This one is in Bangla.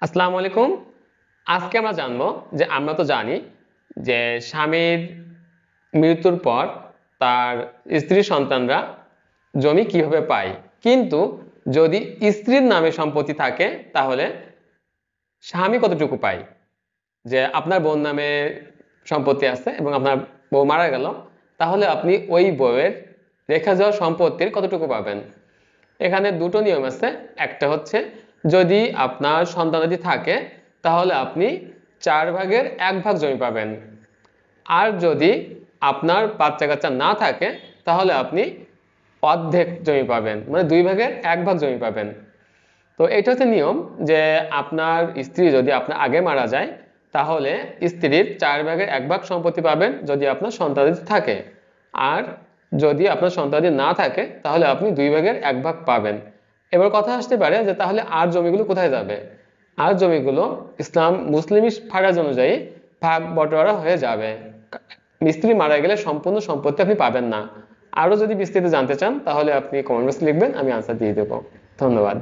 আসসালামু আলাইকুম। আজকে আমরা জানবো যে আমরা তো জানি যে স্বামীর মৃত্যুর পর তার স্ত্রী সন্তানরা জমি কিভাবে পায়। কিন্তু যদি স্ত্রীর নামে সম্পত্তি থাকে তাহলে স্বামী কতটুকু পায়। যে আপনার বোন নামে সম্পত্তি আছে এবং আপনার বউ মারা গেল, তাহলে আপনি ওই বউয়ের রেখে যাওয়া সম্পত্তির কতটুকু পাবেন। এখানে দুটো নিয়ম আছে। একটা হচ্ছে যদি আপনার সন্তানাদি থাকে তাহলে আপনি 4/1 জমি পাবেন। আর যদি আপনার বাচ্চা কাচ্চা না থাকে তাহলে আপনি অর্ধেক জমি পাবেন, মানে 2/1 জমি পাবেন। তো এটা হচ্ছে নিয়ম যে আপনার স্ত্রী যদি আপনার আগে মারা যায় তাহলে স্ত্রীর 4/1 সম্পত্তি পাবেন যদি আপনার সন্তানাদি থাকে। আর যদি আপনার সন্তানাদি না থাকে তাহলে আপনি 2/1 পাবেন। এবার কথা আসতে পারে যে তাহলে আর জমিগুলো কোথায় যাবে। আর জমিগুলো ইসলাম মুসলিম ফারাজ অনুযায়ী ভাগ বটোয়ারা হয়ে যাবে। স্ত্রী মারা গেলে সম্পূর্ণ সম্পত্তি আপনি পাবেন না। আরো যদি বিস্তারিত জানতে চান তাহলে আপনি কমেন্ট বক্সে লিখবেন, আমি আনসার দিয়ে দেবো। ধন্যবাদ।